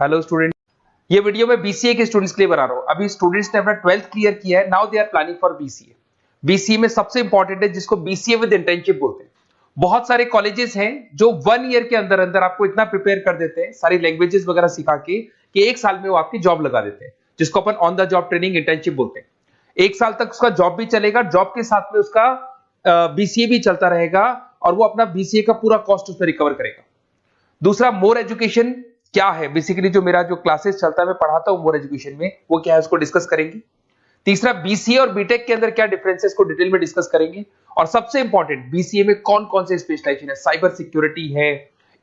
Hello student, ये video मैं BCA के स्टूडेंट्स के लिए बना रहा हूँ। अभी स्टूडेंट्स ने अपना 12th क्लियर किया है, now they are planning for BCA. BCA में सबसे इंपॉर्टेंट है जिसको बीसीए विद इंटर्नशिप बोलते हैं। बहुत सारे कॉलेजेस हैं जो 1 ईयर के अंदर अंदर आपको इतना प्रिपेयर कर देते हैं, सारी लैंग्वेजेस वगैरह सिखा के, कि 1 साल में वो आपकी जॉब लगा देते हैं, जिसको अपन on the job training internship बोलते हैं। 1 साल तक उसका जॉब भी चलेगा, जॉब के साथ में उसका बीसीए भी चलता रहेगा और वो अपना बीसीए का पूरा कॉस्ट उसमें रिकवर करेगा। दूसरा, मोर एजुकेशन क्या है, बेसिकली जो मेरा जो क्लासेस चलता है मैं पढ़ाता हूं मोर एजुकेशन में, वो क्या है उसको डिस्कस करेंगे। तीसरा, बीसीए और बीटेक के अंदर क्या डिफरेंसेस को डिटेल में डिस्कस करेंगे। और सबसे इंपॉर्टेंट, बीसीए में कौन कौन से स्पेशलाइजेशन है, साइबर सिक्योरिटी है,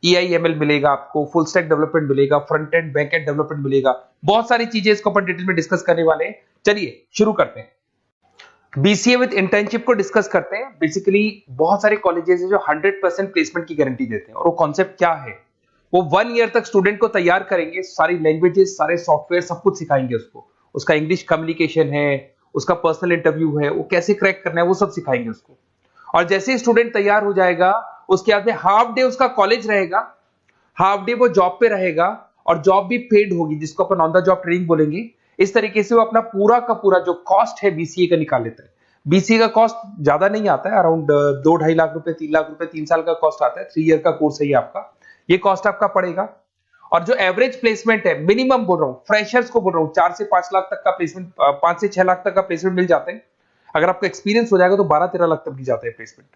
ईआईएमएल मिलेगा आपको, फुल स्टैक डेवलपमेंट मिलेगा, front end back and development मिलेगा, बहुत सारी चीजें इसको अपन डिटेल में डिस्कस करने वाले हैं। चलिए शुरू करते हैं। बीसीए विद इंटर्नशिप को डिस्कस करते हैं। बेसिकली बहुत सारे कॉलेजेस हैं जो 100% प्लेसमेंट की गारंटी देते हैं, और वो कॉन्सेप्ट क्या है, वो 1 ईयर तक स्टूडेंट को तैयार करेंगे, सारी लैंग्वेजेस, सारे सॉफ्टवेयर, सब कुछ सिखाएंगे उसको। उसका इंग्लिश कम्युनिकेशन है, उसका पर्सनल इंटरव्यू है, वो कैसे क्रैक करना है, वो सब सिखाएंगे उसको। और जैसे ही स्टूडेंट तैयार हो जाएगा, उसके बाद में हाफ डे उसका कॉलेज रहेगा, हाफ डे वो जॉब पे रहेगा, और जॉब भी पेड होगी, जिसको अपन ऑन द जॉब ट्रेनिंग बोलेंगे। इस तरीके से वो अपना पूरा का पूरा जो कॉस्ट है बीसीए का निकाल लेता है। बीसीए का कॉस्ट ज्यादा नहीं आता है, अराउंड 2-2.5 लाख रुपए, 3 लाख रुपए 3 साल का कॉस्ट आता है। 3 ईयर का कोर्स है ये आपका, ये कॉस्ट आपका पड़ेगा। और जो एवरेज प्लेसमेंट है, मिनिमम बोल रहा हूं, फ्रेशर्स को बोल रहा हूं, 4 से 5 लाख तक का प्लेसमेंट, 5 से 6 लाख तक का प्लेसमेंट मिल जाता है। अगर आपको एक्सपीरियंस हो जाएगा तो 12-13 लाख तक भी जाता है प्लेसमेंट।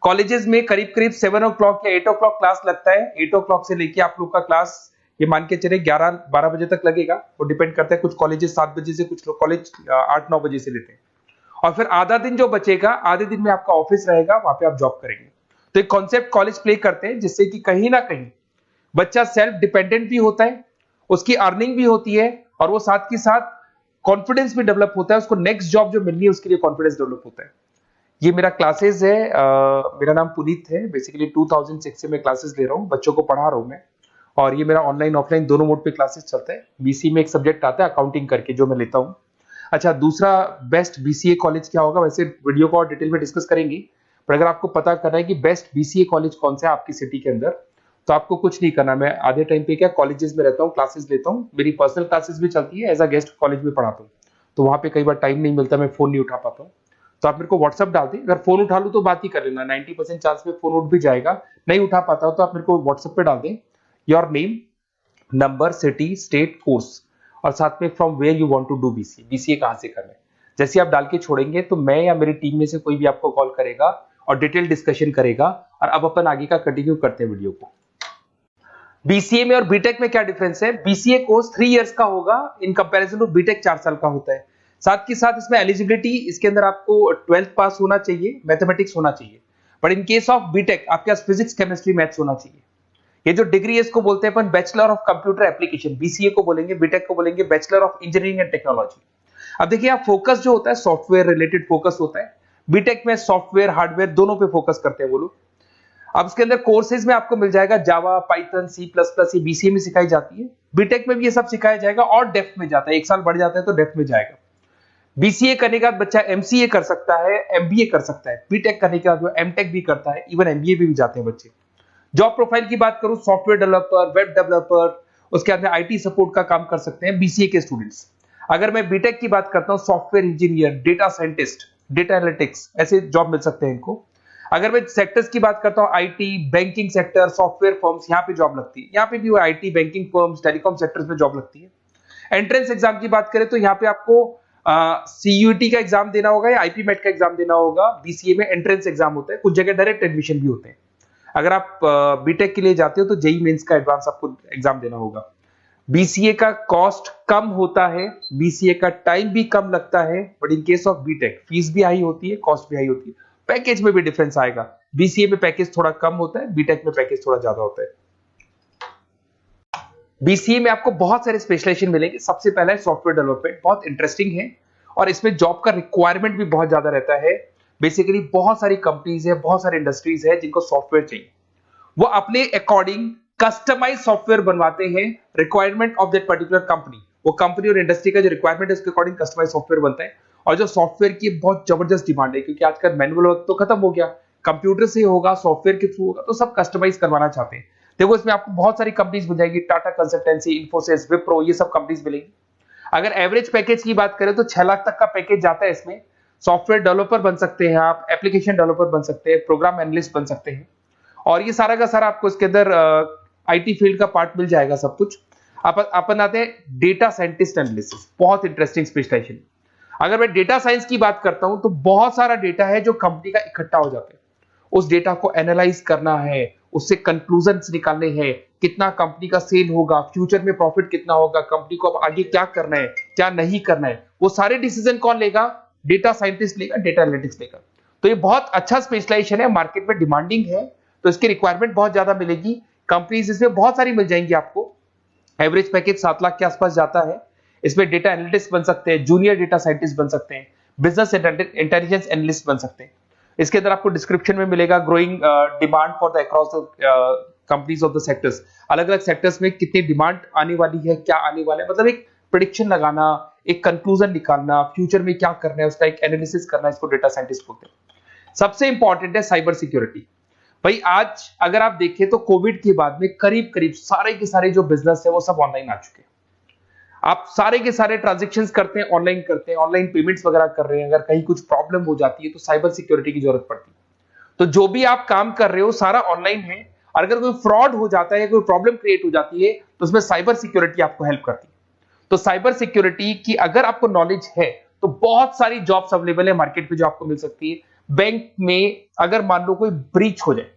कॉलेजेस में करीब करीब 7 o'clock या 8 o'clock क्लास लगता है। 8 o'clock से लेके आप लोग का क्लास, ये मान के चले 11-12 बजे तक लगेगा। वो डिपेंड करता है, कुछ कॉलेजेस 7 बजे से, कुछ कॉलेज 8-9 बजे से लेते हैं। और फिर आधा दिन जो बचेगा, आधे दिन में आपका ऑफिस रहेगा, वहां पे आप जॉब करेंगे। तो एक कॉन्सेप्ट कॉलेज प्ले करते हैं, जिससे कि कहीं ना कहीं बच्चा सेल्फ डिपेंडेंट भी होता है, उसकी अर्निंग भी होती है, और वो साथ के साथ कॉन्फिडेंस भी डेवलप होता है। उसको नेक्स्ट जॉब जो मिलनी है उसके लिए कॉन्फिडेंस डेवलप होता है। ये मेरा क्लासेस है, मेरा नाम पुनीत है। बेसिकली 2006 से मैं क्लासेस ले रहा हूँ, बच्चों को पढ़ा रहा हूँ मैं। और ये मेरा ऑनलाइन ऑफलाइन दोनों मोड पे क्लासेस चलता है। बीसी में एक सब्जेक्ट आता है अकाउंटिंग करके, जो मैं लेता हूँ। अच्छा, दूसरा, बेस्ट बीसीए कॉलेज क्या होगा, वैसे वीडियो को और डिटेल में डिस्कस करेंगे, पर अगर आपको पता करना है कि बेस्ट बीसीए कॉलेज कौन सा है आपकी सिटी के अंदर, तो आपको कुछ नहीं करना। मैं आधे टाइम पे क्या कॉलेजेस में रहता हूँ, क्लासेस लेता हूँ, मेरी पर्सनल क्लासेस भी चलती है, एज अ गेस्ट कॉलेज में पढ़ाता हूँ। तो वहां पे कई बार टाइम नहीं मिलता, मैं फोन नहीं उठा पाता हूँ। तो आप मेरे को व्हाट्सअप डाल दें, अगर फोन उठा लूँ तो बात ही कर लेना, 90% चांस में फोन उठ भी जाएगा। नहीं उठा पाता हूँ तो आप मेरे को व्हाट्सएप पे डाल दें, your name, number, city, state, course, और साथ में from where you want to do BCA, BCA कहां से करना है। जैसे आप डाल के छोड़ेंगे तो मैं या मेरी टीम में से कोई भी आपको कॉल करेगा और डिटेल डिस्कशन करेगा। और अब अपन आगे का कंटिन्यू करते हैं वीडियो को। बीसीए में और बीटेक में क्या डिफरेंस है। बीसीए कोर्स 3 इयर्स का होगा, इन कंपैरिजन टू बीटेक 4 साल का होता है। साथ के साथ इसमें एलिजिबिलिटी, इसके अंदर आपको 12th पास होना चाहिए, मैथमेटिक्स होना चाहिए। But in case of BTech आपके पास फिजिक्स, केमिस्ट्री, मैथ्स होना चाहिए। ये जो डिग्री है इसको बोलते हैं अपन bachelor of computer application. BCA को बोलेंगे, बीटेक को बोलेंगे bachelor of engineering and technology. अब देखिए, आप फोकस जो होता है सॉफ्टवेयर रिलेटेड फोकस होता है। बीटेक में सॉफ्टवेयर, हार्डवेयर दोनों पे फोकस करते हैं वो लोग। अब इसके अंदर कोर्सेज में आपको मिल जाएगा जावा, पाइथन, सी प्लस प्लस, ये बीसीए में सिखाई जाती है। बीटेक में भी ये सब सिखाया जाएगा, और डेप्थ में जाता है, 1 साल बढ़ जाता है तो डेप्थ में जाएगा। बीसीए करने के बाद बच्चा एमसीए कर सकता है, एमबीए कर सकता है। बीटेक करने के बाद वो एमटेक भी करता है, इवन एमबीए भी जाते हैं बच्चे। जॉब प्रोफाइल की बात करूं, सॉफ्टवेयर डेवलपर, वेब डेवलपर, उसके बाद में आईटी सपोर्ट का काम कर सकते हैं बीसीए के स्टूडेंट्स। अगर मैं बीटेक की बात करता हूं, software engineer, data scientist, data analytics, ऐसे जॉब मिल सकते हैं इनको। अगर मैं सेक्टर्स की बात करता हूं, IT, banking sector, software firms, यहाँ पे जॉब लगती है। यहाँ पे भी वो IT, banking firms, telecom sectors में जॉब लगती है। एंट्रेंस एग्जाम की बात करें तो यहाँ पे आपको सीयूटी का एग्जाम देना होगा या आईपी मेट का एग्जाम देना होगा। बीसीए में एंट्रेंस एग्जाम होता है, कुछ जगह डायरेक्ट एडमिशन भी होते हैं। अगर आप बीटेक के लिए जाते हो तो जेई मेंस का एडवांस आपको एग्जाम देना होगा। बीसीए का कॉस्ट कम होता है, बीसीए का टाइम भी कम लगता है, but in case of BTech fees भी हाई होती है, कॉस्ट भी हाई होती है, पैकेज में भी डिफरेंस आएगा। बीसीए में पैकेज थोड़ा कम होता है, बीटेक में पैकेज थोड़ा ज्यादा होता है। बीसीए में आपको बहुत सारे स्पेशलाइजेशन मिलेंगे। सबसे पहला है सॉफ्टवेयर डेवलपमेंट, बहुत इंटरेस्टिंग है, और इसमें जॉब का रिक्वायरमेंट भी बहुत ज्यादा रहता है। बेसिकली बहुत सारी कंपनीज है, बहुत सारी इंडस्ट्रीज है जिनको सॉफ्टवेयर चाहिए। वो अपने अकॉर्डिंग कस्टमाइज सॉफ्टवेयर बनवाते हैं, requirement of that particular company. वो कंपनी और इंडस्ट्री का जो रिक्वायरमेंट है उसके अकॉर्डिंग कस्टमाइज सॉफ्टवेयर बनता है। और जो सॉफ्टवेयर की बहुत जबरदस्त डिमांड है, क्योंकि आजकल मैनुअल वर्क तो खत्म हो गया, कंप्यूटर से होगा, सॉफ्टवेयर के थ्रू होगा, तो सब कस्टमाइज करवाना चाहते हैं। देखो इसमें आपको बहुत सारी कंपनीज मिल जाएगी, टाटा कंसल्टेंसी, इन्फोसिस, विप्रो, ये सब कंपनीज मिलेंगी। अगर एवरेज पैकेज की बात करें तो 6 लाख तक का पैकेज जाता है इसमें। सॉफ्टवेयर डेवलपर बन सकते हैं आप, एप्लीकेशन डेवलपर बन सकते हैं, प्रोग्राम एनालिस्ट बन सकते हैं, और ये सारा का सारा आपको इसके अंदर आईटी फील्ड का पार्ट मिल जाएगा सब कुछ। अपन आते हैं डेटा साइंटिस्ट एनालिसिस, बहुत इंटरेस्टिंग स्पेशलाइजेशन। अगर मैं डेटा साइंस की बात करता हूं तो बहुत सारा डेटा है जो कंपनी का इकट्ठा हो जाता है, उस डेटा को एनालाइज करना है, उससे कंक्लूजन्स निकालने हैं, कितना कंपनी का सेल होगा, फ्यूचर में प्रॉफिट कितना होगा, कंपनी को अब आगे क्या करना है, क्या नहीं करना है, वो सारे डिसीजन कौन लेगा? डेटा साइंटिस्ट लेगा, डेटा एनालिटिक्स लेगा। तो ये बहुत अच्छा स्पेशलाइजेशन है, मार्केट में डिमांडिंग है, तो इसकी रिक्वायरमेंट बहुत ज्यादा मिलेगी। कंपनीज इसमें बहुत सारी मिल जाएंगी आपको। एवरेज पैकेज 7 लाख के आसपास जाता है। इसमें डेटा एनालिटिक्स बन सकते हैं, जूनियर डेटा साइंटिस्ट बन सकते हैं, बिजनेस इंटेलिजेंस एनालिस्ट बन सकते हैं। इसके अंदर आपको डिस्क्रिप्शन में मिलेगा growing demand for the across the companies of the sectors. अलग अलग सेक्टर्स में कितनी डिमांड आने वाली है, क्या आने वाला है, मतलब एक प्रेडिक्शन लगाना, एक कंक्लूजन निकालना, फ्यूचर में क्या करना है उसका एक एनालिसिस करना, इसको डेटा साइंटिस्ट बोलते हैं। सबसे इंपॉर्टेंट है साइबर सिक्योरिटी। भाई आज अगर आप देखें तो कोविड के बाद में करीब करीब सारे के सारे जो बिजनेस है वो सब ऑनलाइन आ चुके हैं। आप सारे के सारे ट्रांजैक्शंस करते हैं, ऑनलाइन करते हैं, ऑनलाइन पेमेंट्स वगैरह कर रहे हैं। अगर कहीं कुछ प्रॉब्लम हो जाती है तो साइबर सिक्योरिटी की जरूरत पड़ती है। तो जो भी आप काम कर रहे हो सारा ऑनलाइन है, और अगर कोई फ्रॉड हो जाता है, कोई प्रॉब्लम क्रिएट हो जाती है, तो उसमें साइबर सिक्योरिटी आपको हेल्प करती है। तो साइबर सिक्योरिटी की अगर आपको नॉलेज है तो बहुत सारी जॉब्स अवेलेबल है मार्केट में जो आपको मिल सकती है। बैंक में अगर मान लो कोई ब्रीच हो जाए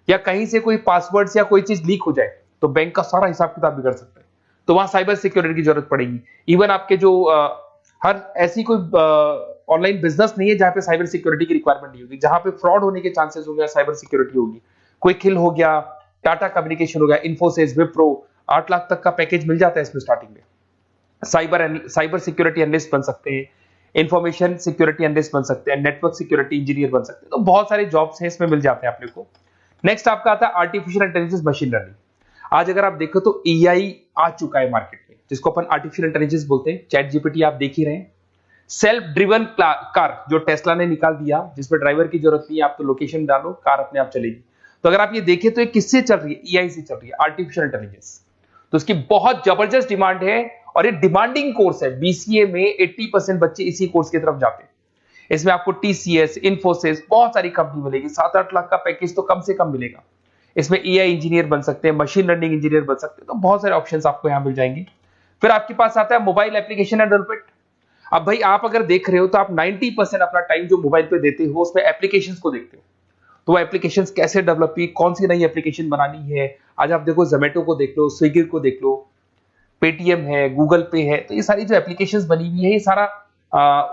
या कहीं से कोई पासवर्ड या कोई चीज लीक हो जाए तो बैंक का सारा हिसाब किताब बिगड़ सकता है, तो वहां साइबर सिक्योरिटी की जरूरत पड़ेगी। इवन आपके जो हर ऐसी कोई ऑनलाइन बिजनेस नहीं है जहां पे साइबर सिक्योरिटी की रिक्वायरमेंट नहीं होगी, जहां पे फ्रॉड होने के चांसेस होंगे, साइबर सिक्योरिटी होगी। क्विक हिल हो गया, टाटा कम्युनिकेशन हो गया, इन्फोसिस, विप्रो, 8 लाख तक का पैकेज मिल जाता है इसमें स्टार्टिंग में। साइबर सिक्योरिटी एनालिस्ट बन सकते हैं, इंफॉर्मेशन सिक्योरिटी एनालिस्ट बन सकते हैं, नेटवर्क सिक्योरिटी इंजीनियर बन सकते हैं। तो बहुत सारे जॉब्स हैं इसमें मिल जाते हैं अपने को। नेक्स्ट आपका आता है आर्टिफिशियल इंटेलिजेंस, मशीन लर्निंग। आज अगर आप देखो तो एआई आ चुका है मार्केट में, जिसको अपन आर्टिफिशियल इंटेलिजेंस बोलते हैं। चैट जीपीटी आप देख ही रहे हैं। सेल्फ ड्रिवन कार जो टेस्ला ने निकाल दिया, जिसमें ड्राइवर की जरूरत नहीं है, आप तो लोकेशन डालो, कार अपने आप चलेगी। तो अगर आप ये देखें तो ये किससे चल रही है? एआई से चल रही है, आर्टिफिशियल इंटेलिजेंस। तो इसकी बहुत जबरदस्त डिमांड है और ये डिमांडिंग कोर्स है। बीसीए में 80% बच्चे इसी कोर्स की तरफ जाते हैं। इसमें आपको टीसीएस, इन्फोसिस, बहुत सारी कंपनी मिलेगी। 7-8 लाख का पैकेज तो कम से कम मिलेगा। इसमें एआई इंजीनियर बन सकते हैं, मशीन लर्निंग इंजीनियर बन सकते हैं। तो बहुत सारे ऑप्शंस आपको यहां मिल जाएंगे। फिर आपके पास आता है मोबाइल एप्लीकेशन डेवलपमेंट। अब भाई आप अगर देख रहे हो तो आप 90% अपना टाइम जो मोबाइल पे देते हो उसमें एप्लीकेशंस को देखते हो। तो वो एप्लीकेशंस कैसे डेवलप की, कौन सी नई एप्लीकेशन बनानी है। आज आप देखो जोमेटो को देख लो, स्विगी को देख लो, पेटीएम है, गूगल पे है। तो ये सारी जो एप्लीकेशंस बनी हुई है, ये सारा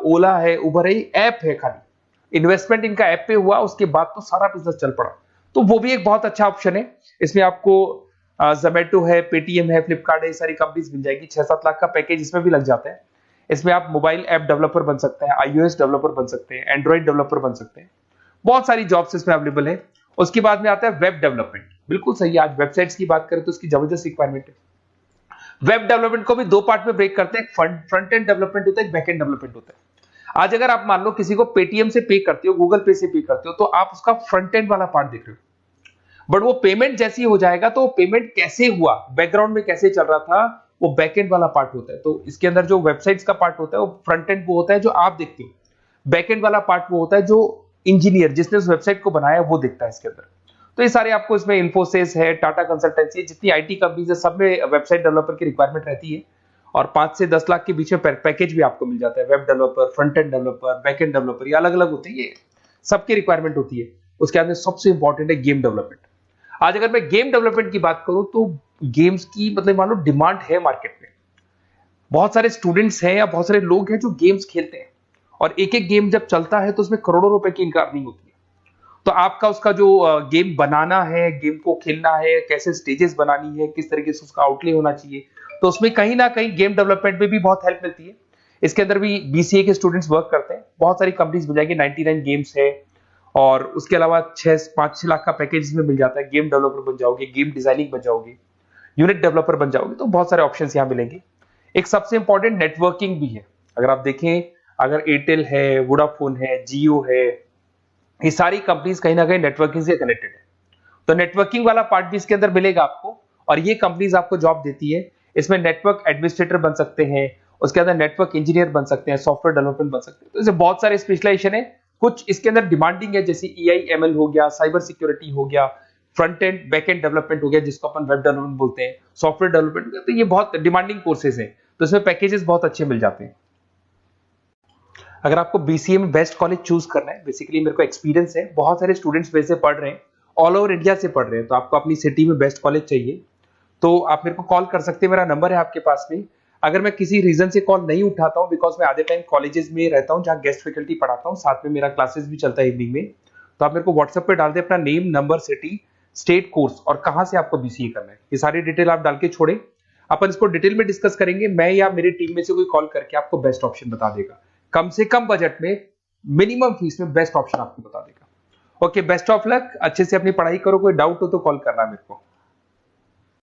ओला है, उबर है, ऐप है। खाली इन्वेस्टमेंट इनका ऐप पे हुआ, उसके बाद तो सारा बिजनेस चल पड़ा। तो वो भी एक बहुत अच्छा ऑप्शन है। इसमें आपको जोमेटो है, पेटीएम है, फ्लिपकार्ट है, ये सारी कंपनीज मिल जाएगी। 6-7 लाख का पैकेज इसमें भी लग जाता है। इसमें आप मोबाइल ऐप डेवलपर बन सकते हैं, आईओएस डेवलपर बन सकते हैं, एंड्रॉइड डेवलपर बन सकते हैं। बहुत सारी जॉब्स इसमें अवेलेबल है। उसके बाद में आता है वेब डेवलपमेंट। बिल्कुल सही है, आज वेबसाइट्स की बात करें तो उसकी जबरदस्त रिक्वायरमेंट है। वेब डेवलपमेंट को भी दो पार्ट में ब्रेक करते हैं। फ्रंट एंड डेवलपमेंट होता है, बैक एंड डेवलपमेंट होता है। आज अगर आप मान लो किसी को पेटीएम से पे करते हो, गूगल पे से पे करते हो, तो आप उसका फ्रंट एंड वाला पार्ट देख रहे हो। बट वो पेमेंट जैसी हो जाएगा तो पेमेंट कैसे हुआ, बैकग्राउंड में कैसे चल रहा था, वो बैकएंड वाला पार्ट होता है। तो इसके अंदर जो वेबसाइट्स का पार्ट होता है वो फ्रंट एंड वो होता है जो आप देखते हो, बैकएंड वाला पार्ट वो होता है जो इंजीनियर जिसने उस वेबसाइट को बनाया वो देखता है इसके अंदर। तो ये सारे आपको इसमें इन्फोसिस है, टाटा कंसल्टेंसी, जितनी आईटी कंपनीज है सब में वेबसाइट डेवलपर की रिक्वायरमेंट रहती है। और 5 से 10 लाख के बीच में पैकेज भी आपको मिल जाता है। Web developer, front end developer, back end developer, ये अलग अलग होते हैं, ये सबकी रिक्वायरमेंट होती है। उसके बाद में सबसे इंपॉर्टेंट है गेम डेवलपमेंट। आज अगर मैं गेम डेवलपमेंट की बात करूं तो गेम्स की मतलब मान लो डिमांड है मार्केट में। बहुत सारे स्टूडेंट्स हैं या बहुत सारे लोग हैं जो गेम्स खेलते हैं, और एक एक गेम जब चलता है तो उसमें करोड़ों रुपए की इनकम अर्निंग होती है। तो आपका उसका जो गेम बनाना है, गेम को खेलना है, कैसे स्टेजेस बनानी है, किस तरीके से उसका आउटले होना चाहिए, तो उसमें कहीं ना कहीं गेम डेवलपमेंट में भी बहुत हेल्प मिलती है। इसके अंदर भी बीसीए के स्टूडेंट्स वर्क करते हैं। बहुत सारी कंपनीज मिल जाएगी, 99 गेम्स है, और उसके अलावा 5-6 लाख का पैकेज में मिल जाता है। गेम डेवलपर बन जाओगे, गेम डिजाइनिंग बन जाओगे, यूनिट डेवलपर बन जाओगे, तो बहुत सारे ऑप्शंस यहाँ मिलेंगे। एक सबसे इंपॉर्टेंट नेटवर्किंग भी है। अगर आप देखें, अगर एयरटेल है, वोडाफोन है, जियो है, ये सारी कंपनीज कहीं ना कहीं नेटवर्किंग से कनेक्टेड है। तो नेटवर्किंग वाला पार्ट भी इसके अंदर मिलेगा आपको, और ये कंपनीज आपको जॉब देती है। इसमें नेटवर्क एडमिनिस्ट्रेटर बन सकते हैं, उसके अंदर नेटवर्क इंजीनियर बन सकते हैं, सॉफ्टवेयर डेवलपमेंट बन सकते हैं। तो इसे बहुत सारे स्पेशलाइजेशन है। कुछ इसके अंदर डिमांडिंग है, जैसे EI/ML हो गया, साइबर सिक्योरिटी हो गया, front end back and development हो गया जिसको अपन वेब डेवलपमेंट बोलते हैं, सॉफ्टवेयर डेवलपमेंट। तो ये बहुत डिमांडिंग कोर्सेज हैं, तो इसमें पैकेजेस बहुत अच्छे मिल जाते हैं। अगर आपको BCA में बेस्ट कॉलेज चूज करना है, बेसिकली मेरे को एक्सपीरियंस है, बहुत सारे स्टूडेंट्स वैसे पढ़ रहे हैं, ऑल ओवर इंडिया से पढ़ रहे हैं, तो आपको अपनी सिटी में बेस्ट कॉलेज चाहिए तो आप मेरे को कॉल कर सकते हैं। मेरा नंबर है आपके पास में। अगर मैं किसी रीजन से कॉल नहीं उठाता हूं, बिकॉज मैं आधे टाइम कॉलेजेस में रहता हूं जहां गेस्ट फैकल्टी पढ़ाता हूं, साथ में मेरा क्लासेस भी चलता है इवनिंग में, तो आप मेरे को व्हाट्सएप पे डाल दें अपना name, number, city, state, course और कहां से आपको BCA करना है, ये सारी डिटेल आप डाल के छोड़े। अपन इसको डिटेल में डिस्कस करेंगे, मैं या मेरी टीम में से कोई कॉल करके आपको बेस्ट ऑप्शन बता देगा, कम से कम बजट में, मिनिमम फीस में बेस्ट ऑप्शन आपको बता देगा। ओके, बेस्ट ऑफ लक, अच्छे से अपनी पढ़ाई करो, कोई डाउट हो तो कॉल करना मेरे को।